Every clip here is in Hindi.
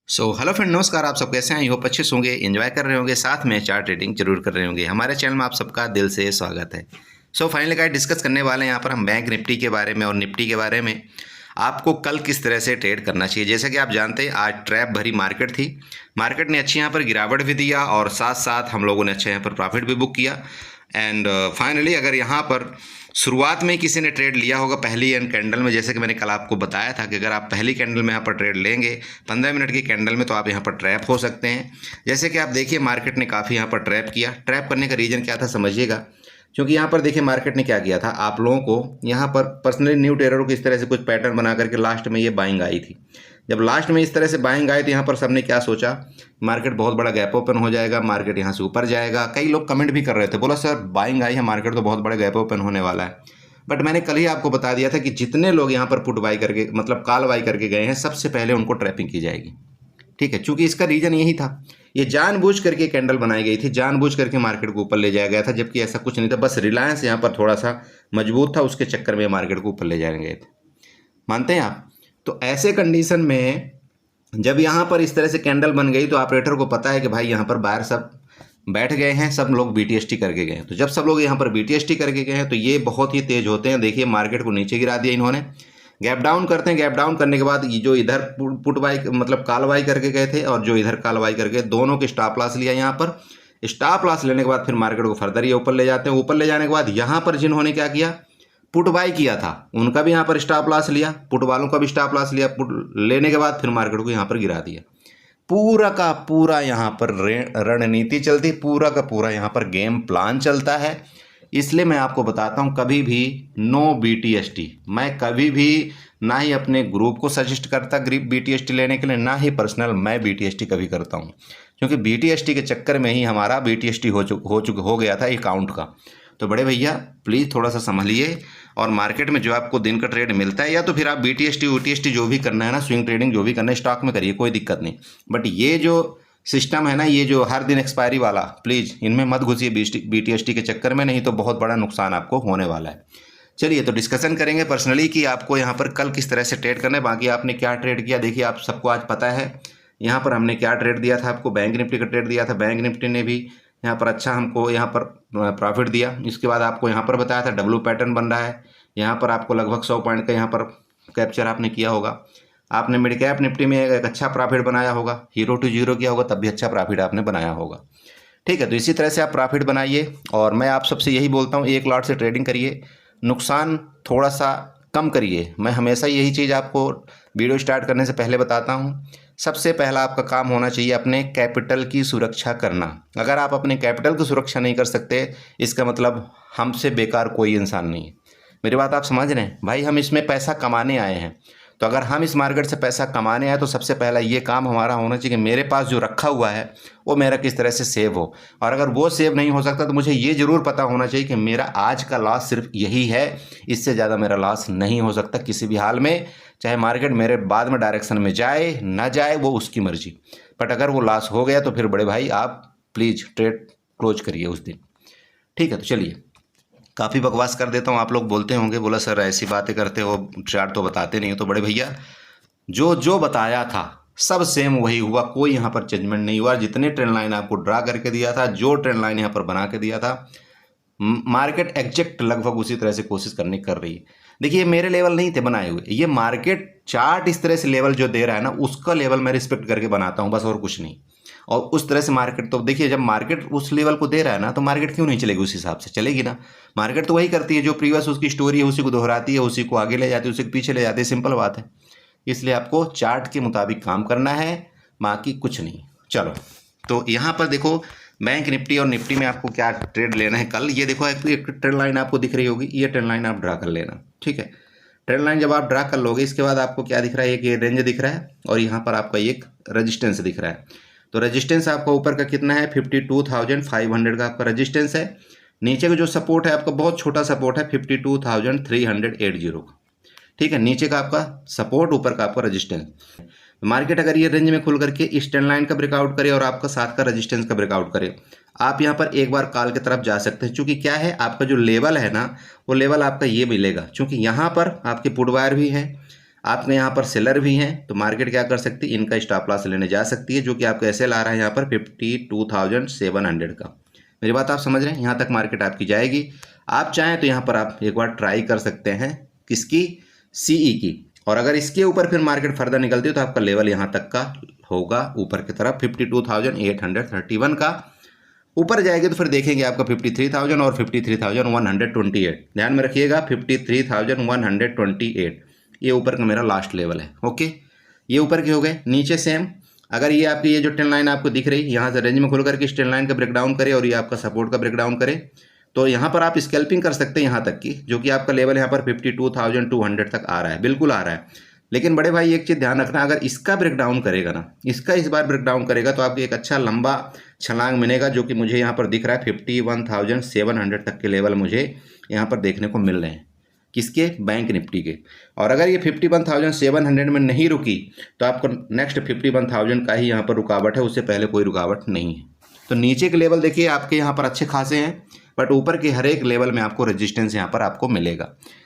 हेलो फ्रेंड, नमस्कार। आप सब कैसे हैं? आई होप अच्छे से होंगे, एंजॉय कर रहे होंगे, साथ में चार्ट ट्रेडिंग जरूर कर रहे होंगे। हमारे चैनल में आप सबका दिल से स्वागत है। फाइनली गाइस, डिस्कस करने वाले हैं यहाँ पर हम बैंक निफ्टी के बारे में और निफ्टी के बारे में। आपको कल किस तरह से ट्रेड करना चाहिए। जैसा कि आप जानते हैं, आज ट्रैप भरी मार्केट थी। मार्केट ने अच्छी यहाँ पर गिरावट भी दिया और साथ साथ हम लोगों ने अच्छा यहाँ पर प्रॉफिट भी बुक किया। एंड फाइनली अगर यहाँ पर शुरुआत में किसी ने ट्रेड लिया होगा पहली एंड कैंडल में, जैसे कि मैंने कल आपको बताया था कि अगर आप पहली कैंडल में यहाँ पर ट्रेड लेंगे 15 मिनट की कैंडल में, तो आप यहाँ पर ट्रैप हो सकते हैं। जैसे कि आप देखिए, मार्केट ने काफ़ी यहाँ पर ट्रैप किया। ट्रैप करने का रीज़न क्या था समझिएगा। क्योंकि यहाँ पर देखिए, मार्केट ने क्या किया था, आप लोगों को यहाँ पर पर्सनली न्यू टेरर को इस तरह से कुछ पैटर्न बना करके लास्ट में ये बाइंग आई थी। जब लास्ट में इस तरह से बाइंग आई तो यहाँ पर सबने क्या सोचा, मार्केट बहुत बड़ा गैप ओपन हो जाएगा, मार्केट यहाँ से ऊपर जाएगा। कई लोग कमेंट भी कर रहे थे, बोला सर बाइंग आई है, मार्केट तो बहुत बड़ा गैप ओपन होने वाला है। बट मैंने कल ही आपको बता दिया था कि जितने लोग यहाँ पर पुट बाई करके मतलब कॉल बाई करके गए हैं, सबसे पहले उनको ट्रैपिंग की जाएगी। ठीक है, चूंकि इसका रीजन यही था, ये जानबूझ करके कैंडल बनाई गई थी, जानबूझ करके मार्केट को ऊपर ले जाया गया था, जबकि ऐसा कुछ नहीं था। बस रिलायंस यहाँ पर थोड़ा सा मजबूत था, उसके चक्कर में मार्केट को ऊपर ले जाए गए थे। मानते हैं आप? तो ऐसे कंडीशन में जब यहाँ पर इस तरह से कैंडल बन गई, तो ऑपरेटर को पता है कि भाई यहाँ पर बाहर सब बैठ गए हैं, सब लोग बीटीएसटी करके गए हैं। तो जब सब लोग यहाँ पर बीटीएसटी करके गए हैं, तो ये बहुत ही तेज होते हैं। देखिए, मार्केट को नीचे गिरा दिया इन्होंने, गैप डाउन करते हैं। गैप डाउन करने के बाद ये जो इधर पुट बाई मतलब कॉल बाई करके गए थे और जो इधर कॉल बाई करके, दोनों के स्टॉप लॉस लिया। यहाँ पर स्टॉप लॉस लेने के बाद फिर मार्केट को फर्दर ये ऊपर ले जाते हैं। ऊपर ले जाने के बाद यहाँ पर जिन्होंने क्या किया, पुट बाई किया था, उनका भी यहाँ पर स्टॉप लॉस लिया, पुट वालों का भी स्टॉप लॉस लिया। पुट लेने के बाद फिर मार्केट को यहाँ पर गिरा दिया। पूरा का पूरा यहाँ पर रणनीति चलती, पूरा का पूरा यहाँ पर गेम प्लान चलता है। इसलिए मैं आपको बताता हूँ, कभी भी नो बीटीएसटी। मैं कभी भी ना ही अपने ग्रुप को सजेस्ट करता बीटीएसटी लेने के लिए, ना ही पर्सनल मैं बीटीएसटी कभी करता हूँ। क्योंकि बीटीएसटी के चक्कर में ही हमारा बीटीएसटी हो गया था अकाउंट का। तो बड़े भैया प्लीज़ थोड़ा सा संभलिए। और मार्केट में जो आपको दिन का ट्रेड मिलता है, या तो फिर आप बीटीएसटी यूटीएसटी जो भी करना है ना, स्विंग ट्रेडिंग जो भी करना है, स्टॉक में करिए, कोई दिक्कत नहीं। बट ये जो सिस्टम है ना, ये जो हर दिन एक्सपायरी वाला, प्लीज़ इनमें मत घुसिए बीटीएसटी के चक्कर में, नहीं तो बहुत बड़ा नुकसान आपको होने वाला है। चलिए, तो डिस्कशन करेंगे पर्सनली कि आपको यहाँ पर कल किस तरह से ट्रेड करना है। बाकी आपने क्या ट्रेड किया, देखिए आप सबको आज पता है। यहाँ पर हमने क्या ट्रेड दिया था आपको, बैंक निफ्टी का ट्रेड दिया था। बैंक निफ्टी ने भी यहाँ पर अच्छा हमको यहाँ पर प्रॉफिट दिया। इसके बाद आपको यहाँ पर बताया था डब्ल्यू पैटर्न बन रहा है, यहाँ पर आपको लगभग 100 पॉइंट का यहाँ पर कैप्चर आपने किया होगा। आपने मिड कैप निफ्टी में एक अच्छा प्रॉफिट बनाया होगा, हीरो टू जीरो किया होगा, तब भी अच्छा प्रॉफिट आपने बनाया होगा। ठीक है, तो इसी तरह से आप प्रॉफिट बनाइए। और मैं आप सबसे यही बोलता हूँ, एक लॉट से ट्रेडिंग करिए, नुकसान थोड़ा सा कम करिए। मैं हमेशा यही चीज़ आपको वीडियो स्टार्ट करने से पहले बताता हूँ। सबसे पहला आपका काम होना चाहिए अपने कैपिटल की सुरक्षा करना। अगर आप अपने कैपिटल की सुरक्षा नहीं कर सकते, इसका मतलब हमसे बेकार कोई इंसान नहीं है। मेरी बात आप समझ रहे हैं भाई? हम इसमें पैसा कमाने आए हैं, तो अगर हम इस मार्केट से पैसा कमाने आए, तो सबसे पहला ये काम हमारा होना चाहिए कि मेरे पास जो रखा हुआ है वो मेरा किस तरह से सेव हो। और अगर वो सेव नहीं हो सकता, तो मुझे ये ज़रूर पता होना चाहिए कि मेरा आज का लॉस सिर्फ यही है, इससे ज़्यादा मेरा लॉस नहीं हो सकता किसी भी हाल में। चाहे मार्केट मेरे बाद में डायरेक्शन में जाए ना जाए, वो उसकी मर्जी। बट अगर वो लॉस हो गया, तो फिर बड़े भाई आप प्लीज़ ट्रेड क्लोज करिए उस दिन। ठीक है, तो चलिए, काफ़ी बकवास कर देता हूँ। आप लोग बोलते होंगे, बोला सर ऐसी बातें करते हो, चार्ट तो बताते नहीं हो। तो बड़े भैया, जो जो बताया था सब सेम वही हुआ, कोई यहाँ पर जजमेंट नहीं हुआ। जितने ट्रेंड लाइन आपको ड्रा करके दिया था, जो ट्रेंड लाइन यहाँ पर बना के दिया था, मार्केट एग्जैक्ट लगभग उसी तरह से कोशिश करने कर रही है। देखिए, मेरे लेवल नहीं थे बनाए हुए, ये मार्केट चार्ट इस तरह से लेवल जो दे रहा है ना, उसका लेवल मैं रिस्पेक्ट करके बनाता हूँ, बस और कुछ नहीं। और उस तरह से मार्केट, तो देखिए जब मार्केट उस लेवल को दे रहा है ना, तो मार्केट क्यों नहीं चलेगी? उस हिसाब से चलेगी ना। मार्केट तो वही करती है, जो प्रीवियस उसकी स्टोरी है उसी को दोहराती है, उसी को आगे ले जाती है, उसी को पीछे ले जाती है। सिंपल बात है। इसलिए आपको चार्ट के मुताबिक काम करना है, बाकी कुछ नहीं। चलो, तो यहाँ पर देखो, बैंक निफ्टी और निफ्टी में आपको क्या ट्रेड लेना है कल। ये देखो, एक ट्रेंड लाइन आपको दिख रही होगी, ये ट्रेंड लाइन आप ड्रा कर लेना। ठीक है, ट्रेंड लाइन जब आप ड्रा कर लोगे, इसके बाद आपको क्या दिख रहा है, एक ये रेंज दिख रहा है और यहाँ पर आपका एक रजिस्टेंस दिख रहा है। तो रजिस्टेंस आपका ऊपर का कितना है, 52,500 का आपका रजिस्टेंस है। नीचे का जो सपोर्ट है आपका बहुत छोटा सपोर्ट है, 52,380 का। ठीक है, नीचे का आपका सपोर्ट, ऊपर का आपका रजिस्टेंस। मार्केट अगर ये रेंज में खुल करके इस ट्रेंड लाइन का ब्रेकआउट करे और आपका साथ का रजिस्टेंस का ब्रेकआउट करे, आप यहाँ पर एक बार कॉल की तरफ जा सकते हैं। क्योंकि क्या है, आपका जो लेवल है ना, वो लेवल आपका ये मिलेगा। क्योंकि यहाँ पर आपके पुट बायर भी हैं, आपके यहाँ पर सेलर भी हैं, तो मार्केट क्या कर सकती है, इनका स्टॉप लॉस लेने जा सकती है, जो कि आपको ऐसे ला रहा है यहाँ पर 52,700 का। मेरी बात आप समझ रहे हैं, यहाँ तक मार्केट आपकी जाएगी। आप चाहें तो यहाँ पर आप एक बार ट्राई कर सकते हैं, किसकी, सीई की। और अगर इसके ऊपर फिर मार्केट फर्दर निकलती है तो आपका लेवल यहाँ तक का होगा ऊपर की तरफ 52,831 का। ऊपर जाएगी तो फिर देखेंगे आपका 53,000 और 53,128। ध्यान में रखिएगा 53,128 ये ऊपर का मेरा लास्ट लेवल है। ओके, ये ऊपर के हो गए। नीचे सेम, अगर ये आपकी ये जो ट्रेंड लाइन आपको दिख रही, यहाँ से रेंज में खुल करके इस ट्रेंड लाइन का ब्रेकडाउन करे और ये आपका सपोर्ट का ब्रेकडाउन करे, तो यहाँ पर आप स्कैल्पिंग कर सकते हैं यहाँ तक की, जो कि आपका लेवल यहाँ पर 52,200 तक आ रहा है, बिल्कुल आ रहा है। लेकिन बड़े भाई एक चीज़ ध्यान रखना, अगर इसका ब्रेकडाउन करेगा ना, इसका इस बार ब्रेकडाउन करेगा तो आपको एक अच्छा लंबा छलांग मिलेगा, जो कि मुझे यहाँ पर दिख रहा है 51,700 तक के लेवल मुझे यहाँ पर देखने को मिल रहे हैं। किसके, बैंक निफ्टी के। और अगर ये 51,700 में नहीं रुकी तो आपको नेक्स्ट 51,000 का ही यहाँ पर रुकावट है, उससे पहले कोई रुकावट नहीं है। तो नीचे के लेवल देखिए आपके यहाँ पर अच्छे खासे हैं, बट ऊपर के हर एक लेवल में आपको रेजिस्टेंस यहाँ पर आपको मिलेगा।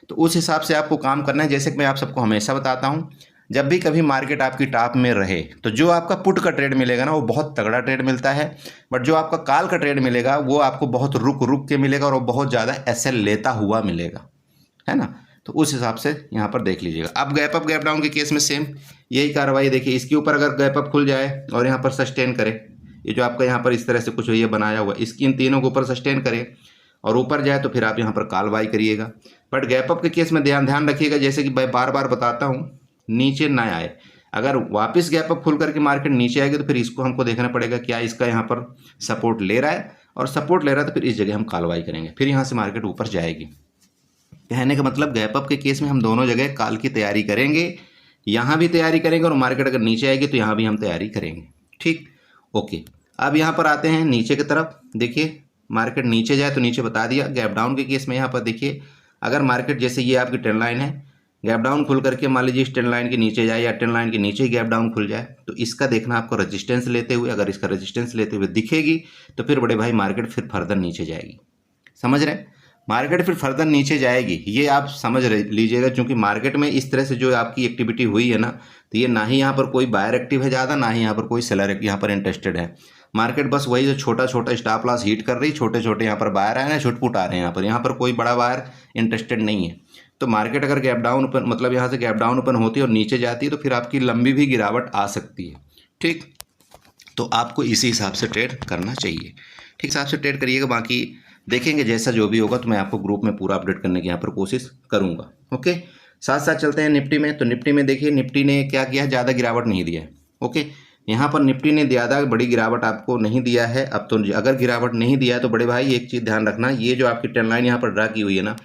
तो उस हिसाब से आपको काम करना है। जैसे कि मैं आप सबको हमेशा बताता हूँ, जब भी कभी मार्केट आपकी टॉप में रहे तो जो आपका पुट का ट्रेड मिलेगा ना, वो बहुत तगड़ा ट्रेड मिलता है, बट जो आपका कॉल का ट्रेड मिलेगा वो आपको बहुत रुक रुक के मिलेगा और वो बहुत ज़्यादा एसएल लेता हुआ मिलेगा, है ना। तो उस हिसाब से यहाँ पर देख लीजिएगा। अब गैप अप गैप डाउन के केस में सेम यही कार्रवाई देखिए, इसके ऊपर अगर गैप अप खुल जाए और यहाँ पर सस्टेन करे, ये जो आपका यहाँ पर इस तरह से कुछ ये बनाया हुआ, इसकी इन तीनों के ऊपर सस्टेन करे और ऊपर जाए तो फिर आप यहाँ पर कॉल बाई करिएगा। बट गैप अप के केस में ध्यान रखिएगा, जैसे कि मैं बार बार बताता हूँ, नीचे ना आए। अगर वापस गैप अप खुल करके मार्केट नीचे आएगी तो फिर इसको हमको देखना पड़ेगा क्या इसका यहाँ पर सपोर्ट ले रहा है, और सपोर्ट ले रहा है तो फिर इस जगह हम कॉल बाई करेंगे, फिर यहाँ से मार्केट ऊपर जाएगी। कहने का मतलब गैप अप के केस में हम दोनों जगह कॉल की तैयारी करेंगे, यहाँ भी तैयारी करेंगे और मार्केट अगर नीचे आएगी तो यहाँ भी हम तैयारी करेंगे। ठीक, ओके। अब यहाँ पर आते हैं नीचे की तरफ। देखिए मार्केट नीचे जाए तो नीचे बता दिया। गैप डाउन के केस में यहाँ पर देखिए, अगर मार्केट जैसे ये आपकी ट्रेंड लाइन है, गैप डाउन खुल करके मान लीजिए इस ट्रेंड लाइन के नीचे जाए या ट्रेंड लाइन के नीचे ही गैप डाउन खुल जाए, तो इसका देखना आपको रेजिस्टेंस लेते हुए। अगर इसका रेजिस्टेंस लेते हुए दिखेगी तो फिर बड़े भाई मार्केट फिर फर्दर नीचे जाएगी। समझ रहे हैं, मार्केट फिर फर्दर नीचे जाएगी, ये आप समझ लीजिएगा। क्योंकि मार्केट में इस तरह से जो आपकी एक्टिविटी हुई है ना, तो ये ना ही यहाँ पर कोई बायर एक्टिव है ज़्यादा, ना ही यहाँ पर कोई सेलर यहाँ पर इंटरेस्टेड है। मार्केट बस वही जो छोटा छोटा स्टॉप लॉस हिट कर रही, छोटे छोटे यहाँ पर बायर आ रहे हैं, छुटपुट आ रहे हैं यहाँ पर कोई बड़ा बायर इंटरेस्टेड नहीं है। तो मार्केट अगर गैप डाउन ओपन, मतलब यहाँ से गैप डाउन ओपन होती है और नीचे जाती है तो फिर आपकी लंबी भी गिरावट आ सकती है। ठीक, तो आपको इसी हिसाब से ट्रेड करना चाहिए। ठीक हिसाब से ट्रेड करिएगा, बाकी देखेंगे जैसा जो भी होगा तो मैं आपको ग्रुप में पूरा अपडेट करने की यहाँ पर कोशिश करूँगा। ओके, साथ साथ चलते हैं निफ्टी में। तो निफ्टी में देखिए, निफ्टी ने क्या किया है, ज़्यादा गिरावट नहीं दिया है। ओके, यहाँ पर निफ्टी ने ज़्यादा बड़ी गिरावट आपको नहीं दिया है। अब तो अगर गिरावट नहीं दिया है तो बड़े भाई एक चीज़ ध्यान रखना, ये जो आपकी ट्रेंड लाइन यहाँ पर ड्रा की हुई है ना,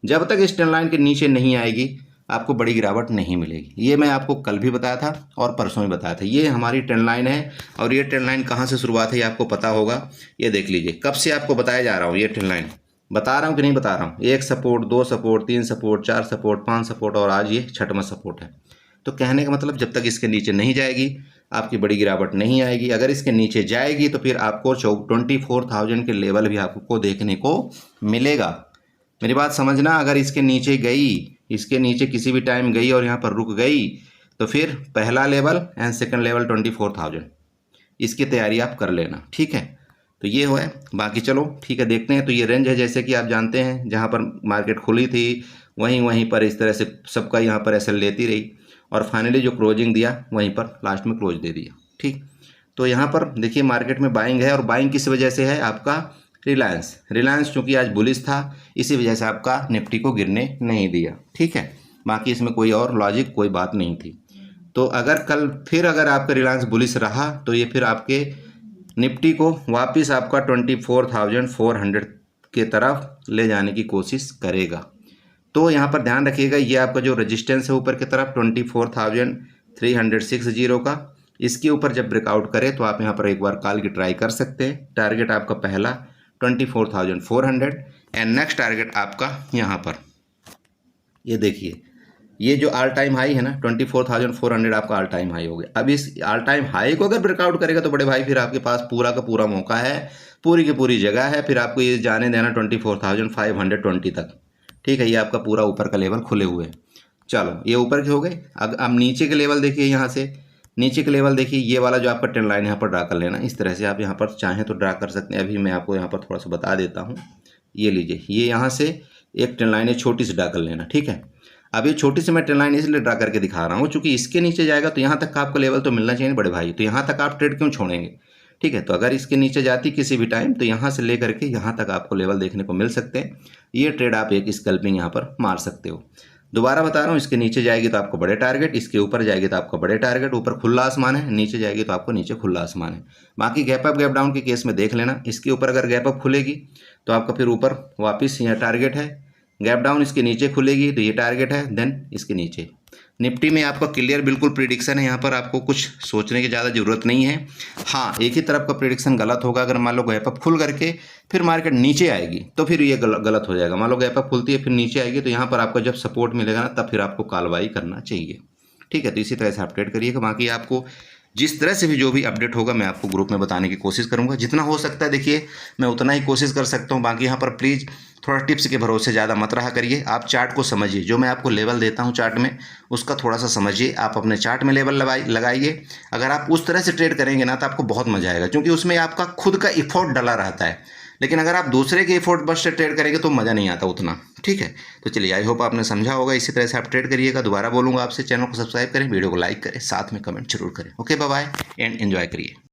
जब तक इस ट्रेंड लाइन के नीचे नहीं आएगी आपको बड़ी गिरावट नहीं मिलेगी। ये मैं आपको कल भी बताया था और परसों भी बताया था। ये हमारी ट्रेंड लाइन है और ये ट्रेंड लाइन कहाँ से शुरुआत है ये आपको पता होगा। ये देख लीजिए, कब से आपको बताया जा रहा हूँ, ये ट्रेंड लाइन बता रहा हूँ कि नहीं बता रहा हूँ। 1 support, 2 support, 3 support, 4 support, 5 support और आज ये 6वां सपोर्ट है। तो कहने का मतलब जब तक इसके नीचे नहीं जाएगी आपकी बड़ी गिरावट नहीं आएगी। अगर इसके नीचे जाएगी तो फिर आपको 24,000 के लेवल भी आपको देखने को मिलेगा। मेरी बात समझना, अगर इसके नीचे गई, इसके नीचे किसी भी टाइम गई और यहाँ पर रुक गई तो फिर पहला लेवल एंड सेकंड लेवल 24,000, इसकी तैयारी आप कर लेना। ठीक है, तो ये है। बाकी चलो ठीक है, देखते हैं। तो ये रेंज है, जैसे कि आप जानते हैं, जहाँ पर मार्केट खुली थी वहीं पर इस तरह से सबका यहाँ पर एसएल लेती रही और फाइनली जो क्लोजिंग दिया वहीं पर लास्ट में क्लोज दे दिया। ठीक, तो यहाँ पर देखिए मार्केट में बाइंग है और बाइंग किस वजह से है, आपका रिलायंस चूँकि आज बुलिश था, इसी वजह से आपका निफ्टी को गिरने नहीं दिया। ठीक है, बाकी इसमें कोई और लॉजिक कोई बात नहीं थी। तो अगर कल फिर अगर आपका रिलायंस बुलिश रहा तो ये फिर आपके निफ्टी को वापस आपका 24,400 के तरफ ले जाने की कोशिश करेगा। तो यहाँ पर ध्यान रखिएगा, ये आपका जो रेजिस्टेंस है ऊपर की तरफ 24,360 का, इसके ऊपर जब ब्रेकआउट करे तो आप यहाँ पर एक बार कॉल की ट्राई कर सकते हैं। टारगेट आपका पहला 24,400 एंड नेक्स्ट टारगेट आपका यहाँ पर ये देखिए, ये जो ऑल टाइम हाई है ना 24,400 आपका ऑल टाइम हाई हो गया। अब इस ऑल टाइम हाई को अगर ब्रेकआउट करेगा तो बड़े भाई फिर आपके पास पूरा का पूरा मौका है, पूरी की पूरी जगह है, फिर आपको ये जाने देना 24,520 तक। ठीक है, ये आपका पूरा ऊपर का लेवल खुले हुए हैं। चलो ये ऊपर के हो गए। अब नीचे के लेवल देखिए, यहाँ से नीचे के लेवल देखिए, ये वाला जो आपका ट्रेंड लाइन यहाँ पर ड्रा कर लेना। इस तरह से आप यहाँ पर चाहें तो ड्रा कर सकते हैं। अभी मैं आपको यहाँ पर थोड़ा सा बता देता हूँ। ये लीजिए, ये यहाँ से एक ट्रेंड लाइन है, छोटी सी ड्रा कर लेना, ठीक है। अब ये छोटी सी मैं ट्रेंड लाइन इसलिए ड्रा करके दिखा रहा हूँ क्योंकि इसके नीचे जाएगा तो यहाँ तक का आपको लेवल तो मिलना चाहिए बड़े भाई, तो यहाँ तक आप ट्रेड क्यों छोड़ेंगे, ठीक है। तो अगर इसके नीचे जाती किसी भी टाइम तो यहाँ से लेकर के यहाँ तक आपको लेवल देखने को मिल सकते हैं। ये ट्रेड आप एक स्कैल्पिंग यहाँ पर मार सकते हो। दोबारा बता रहा हूँ, इसके नीचे जाएगी तो आपको बड़े टारगेट, इसके ऊपर जाएगी तो आपको बड़े टारगेट। ऊपर खुला आसमान है, नीचे जाएगी तो आपको नीचे खुला आसमान है। बाकी गैप अप गैप डाउन के केस में देख लेना, इसके ऊपर अगर गैप अप खुलेगी तो आपका फिर ऊपर वापस यहाँ टारगेट है, गैप डाउन इसके नीचे खुलेगी तो ये टारगेट है, देन इसके नीचे। निफ्टी में आपका क्लियर बिल्कुल प्रिडिक्शन है, यहाँ पर आपको कुछ सोचने की ज़्यादा ज़रूरत नहीं है। हाँ, एक ही तरफ का प्रिडिक्शन गलत होगा। अगर मान लो गैप अप खुल करके फिर मार्केट नीचे आएगी तो फिर ये गलत हो जाएगा। मान लो गैप अप खुलती है फिर नीचे आएगी तो यहाँ पर आपका जब सपोर्ट मिलेगा ना तब फिर आपको कार्रवाई करना चाहिए, ठीक है। तो इसी तरह से आप ट्रेड करिएगा। बाकी आपको जिस तरह से भी जो भी अपडेट होगा मैं आपको ग्रुप में बताने की कोशिश करूंगा, जितना हो सकता है देखिए मैं उतना ही कोशिश कर सकता हूं। बाकी यहाँ पर प्लीज़ थोड़ा टिप्स के भरोसे ज़्यादा मत रहा करिए। आप चार्ट को समझिए, जो मैं आपको लेवल देता हूं चार्ट में उसका थोड़ा सा समझिए। आप अपने चार्ट में लेवल लगाइए। अगर आप उस तरह से ट्रेड करेंगे ना तो आपको बहुत मजा आएगा, क्योंकि उसमें आपका खुद का इफोर्ट डला रहता है। लेकिन अगर आप दूसरे के इफोर्ट बस से ट्रेड करेंगे तो मज़ा नहीं आता उतना, ठीक है। तो चलिए, आई होप आपने समझा होगा। इसी तरह से आप ट्रेड करिएगा। दोबारा बोलूँगा आपसे, चैनल को सब्सक्राइब करें, वीडियो को लाइक करें, साथ में कमेंट जरूर करें। Okay, bye bye and enjoy करिए।